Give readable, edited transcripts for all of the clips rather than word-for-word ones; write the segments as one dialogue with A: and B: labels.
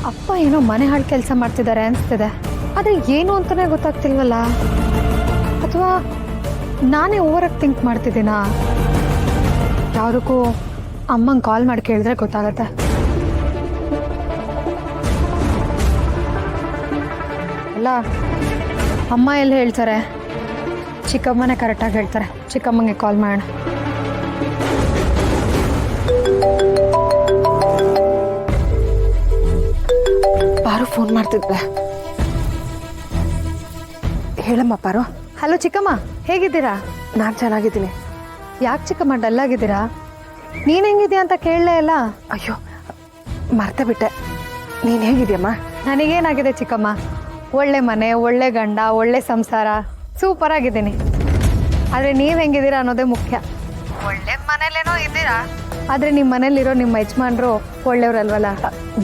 A: ಅಪ್ಪ ಏನೋ ಮನೆ ಹಾಳು ಕೆಲಸ ಮಾಡ್ತಿದ್ದಾರೆ ಅನಿಸ್ತಿದೆ. ಆದರೆ ಏನು ಅಂತಲೇ ಗೊತ್ತಾಗ್ತಿಲ್ವಲ್ಲ. ಅಥವಾ ನಾನೇ ಓವರಾಗಿ ಥಿಂಕ್ ಮಾಡ್ತಿದ್ದೀನಾ? ಯಾವುದಕ್ಕೂ ಅಮ್ಮಂಗೆ ಕಾಲ್ ಮಾಡಿ ಕೇಳಿದ್ರೆ ಗೊತ್ತಾಗತ್ತೆ. ಅಲ್ಲ, ಅಮ್ಮ ಎಲ್ಲಿ ಹೇಳ್ತಾರೆ? ಚಿಕ್ಕಮ್ಮನೇ ಕರೆಕ್ಟಾಗಿ ಹೇಳ್ತಾರೆ. ಚಿಕ್ಕಮ್ಮಂಗೆ ಕಾಲ್ ಮಾಡೋಣ.
B: ಪಾರು ಫೋನ್ ಮಾಡ್ತಿದ್ದೆ. ಹೇಳಮ್ಮ ಪಾರು.
A: ಹಲೋ ಚಿಕ್ಕಮ್ಮ, ಹೇಗಿದ್ದೀರಾ?
B: ನಾನು ಚೆನ್ನಾಗಿದ್ದೀನಿ.
A: ಯಾಕೆ ಚಿಕ್ಕಮ್ಮ ಡಲ್ ಆಗಿದ್ದೀರಾ? ನೀನು ಹೆಂಗಿದ್ಯಾ ಅಂತ ಕೇಳಲೇ ಇಲ್ಲ.
B: ಅಯ್ಯೋ, ಮರ್ತೆ ಬಿಟ್ಟೆ. ನೀನು ಹೇಗಿದ್ಯಮ್ಮ?
A: ನನಗೇನಾಗಿದೆ ಚಿಕ್ಕಮ್ಮ? ಒಳ್ಳೆ ಮನೆ, ಒಳ್ಳೆ ಗಂಡ, ಒಳ್ಳೆ ಸಂಸಾರ, ಸೂಪರ್ ಆಗಿದ್ದೀನಿ. ಆದರೆ ನೀವು ಹೆಂಗಿದ್ದೀರಾ ಅನ್ನೋದೇ ಮುಖ್ಯ. ಒಳ್ಳೆ ಮನೇಲೇನೋ ಇದ್ದೀರಾ, ಆದರೆ ನಿಮ್ಮ ಮನೇಲಿರೋ ನಿಮ್ಮ ಯಜಮಾನ್ರು ಒಳ್ಳೆಯವ್ರಲ್ವಲ್ಲ.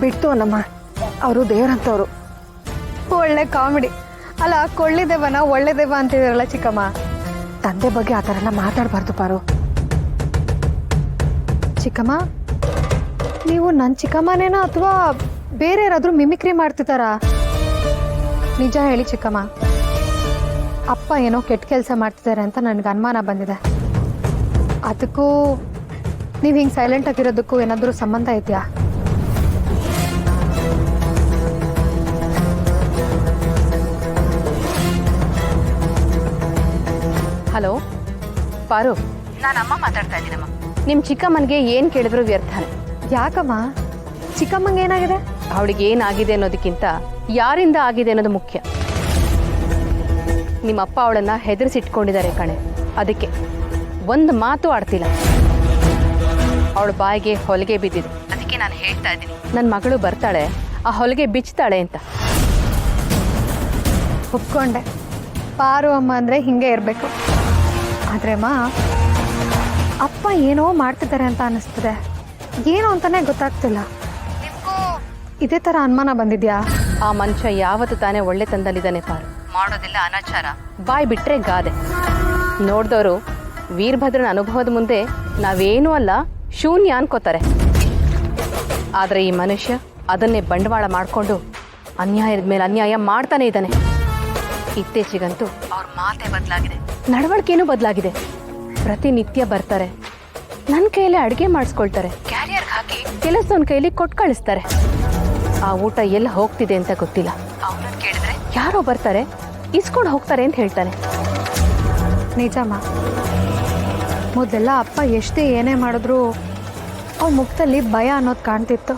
B: ಬಿಟ್ಟು ಅನ್ನಮ್ಮ, ಅವರು ದೇವರಂತವ್ರು.
A: ಒಳ್ಳೆ ಕಾಮಿಡಿ ಅಲ್ಲ. ಕೊಳ್ಳಿ ದೇವನ ಒಳ್ಳೆ ದೇವ ಅಂತಿದಾರಲ್ಲ ಚಿಕ್ಕಮ್ಮ.
B: ತಂದೆ ಬಗ್ಗೆ ಆ ಥರ ಎಲ್ಲ ಮಾತಾಡಬಾರ್ದು ಪಾರು.
A: ಚಿಕ್ಕಮ್ಮ, ನೀವು ನನ್ನ ಚಿಕ್ಕಮ್ಮನೇನೋ ಅಥವಾ ಬೇರೆ ಯಾರಾದರೂ ಮಿಮಿಕ್ರಿ ಮಾಡ್ತಿದ್ದಾರಾ? ನಿಜ ಹೇಳಿ ಚಿಕ್ಕಮ್ಮ. ಅಪ್ಪ ಏನೋ ಕೆಟ್ಟ ಕೆಲಸ ಮಾಡ್ತಿದ್ದಾರೆ ಅಂತ ನನಗೆ ಅನುಮಾನ ಬಂದಿದೆ. ಅದಕ್ಕೂ ನೀವು ಹಿಂಗೆ ಸೈಲೆಂಟ್ ಆಗಿರೋದಕ್ಕೂ ಏನಾದರೂ ಸಂಬಂಧ ಇದೆಯಾ?
C: ಹಲೋ ಪಾರು, ನಾನು ಅಮ್ಮ ಮಾತಾಡ್ತಾ ಇದ್ದೀನಮ್ಮ. ನಿಮ್ಮ ಚಿಕ್ಕಮ್ಮನಿಗೆ ಏನು ಕೇಳಿದ್ರು ವ್ಯರ್ಥನೆ.
A: ಯಾಕಮ್ಮ? ಚಿಕ್ಕಮ್ಮಂಗೆ ಏನಾಗಿದೆ?
C: ಅವಳಿಗೆ ಏನಾಗಿದೆ ಅನ್ನೋದಕ್ಕಿಂತ ಯಾರಿಂದ ಆಗಿದೆ ಅನ್ನೋದು ಮುಖ್ಯ. ನಿಮ್ಮಪ್ಪ ಅವಳನ್ನು ಹೆದರಿಸಿಟ್ಕೊಂಡಿದ್ದಾರೆ ಕಣೆ. ಅದಕ್ಕೆ ಒಂದು ಮಾತು ಆಡ್ತಿಲ್ಲ. ಅವಳ ಬಾಯಿಗೆ ಹೊಲಿಗೆ ಬಿದ್ದಿದೆ. ಅದಕ್ಕೆ ನಾನು ಹೇಳ್ತಾ ಇದ್ದೀನಿ, ನನ್ನ ಮಗಳು ಬರ್ತಾಳೆ, ಆ ಹೊಲಿಗೆ ಬಿಚ್ತಾಳೆ ಅಂತ.
A: ಒಪ್ಕೊಂಡೆ. ಪಾರು ಅಮ್ಮ ಅಂದರೆ ಹಿಂಗೆ ಇರಬೇಕು. ಆದರೆ ಅಮ್ಮ, ಅಪ್ಪ ಏನೋ ಮಾಡ್ತಿದ್ದಾರೆ ಅಂತ ಅನ್ನಿಸ್ತದೆ. ಏನು ಅಂತಲೇ ಗೊತ್ತಾಗ್ತಿಲ್ಲ. ನಿಮಗೂ ಇದೇ ಥರ ಅನುಮಾನ ಬಂದಿದ್ಯಾ?
C: ಆ ಮನುಷ್ಯ ಯಾವತ್ತು ತಾನೇ ಒಳ್ಳೆ ತಂದಲ್ಲಿದ್ದಾನೆ ಪಾರು. ಮಾಡೋದೆಲ್ಲ ಅನಾಚಾರ, ಬಾಯಿ ಬಿಟ್ಟರೆ ಗಾದೆ. ನೋಡಿದವರು ವೀರಭದ್ರನ ಅನುಭವದ ಮುಂದೆ ನಾವೇನೂ ಅಲ್ಲ, ಶೂನ್ಯ ಅನ್ಕೋತಾರೆ. ಆದರೆ ಈ ಮನುಷ್ಯ ಅದನ್ನೇ ಬಂಡವಾಳ ಮಾಡಿಕೊಂಡು ಅನ್ಯಾಯದ ಮೇಲೆ ಅನ್ಯಾಯ ಮಾಡ್ತಾನೆ ಇದ್ದಾನೆ. ಇತ್ತೀಚೆಗಂತೂ ಅವ್ರ ಮಾತೇ ಬದಲಾಗಿದೆ, ನಡವಳಿಕೆನೂ ಬದಲಾಗಿದೆ. ಪ್ರತಿನಿತ್ಯ ಬರ್ತಾರೆ, ನನ್ನ ಕೈಯಲ್ಲಿ ಅಡುಗೆ ಮಾಡಿಸ್ಕೊಳ್ತಾರೆ, ಕ್ಯಾರಿಯರ್ ಹಾಕಿ ಕೆಲಸದವನ ಕೈಲಿ ಕೊಟ್ಟು ಕಳಿಸ್ತಾರೆ. ಆ ಊಟ ಎಲ್ಲ ಹೋಗ್ತಿದೆ ಅಂತ ಗೊತ್ತಿಲ್ಲ. ಅವನನ್ನು ಕೇಳಿದ್ರೆ ಯಾರೋ ಬರ್ತಾರೆ, ಇಸ್ಕೊಂಡು ಹೋಗ್ತಾರೆ ಅಂತ ಹೇಳ್ತಾನೆ.
A: ನಿಜಮ್ಮ. ಮೊದಲೆಲ್ಲ ಅಪ್ಪ ಎಷ್ಟೇ ಏನೇ ಮಾಡಿದ್ರು ಅವ್ರ ಮುಖದಲ್ಲಿ ಭಯ ಅನ್ನೋದು ಕಾಣ್ತಿತ್ತು.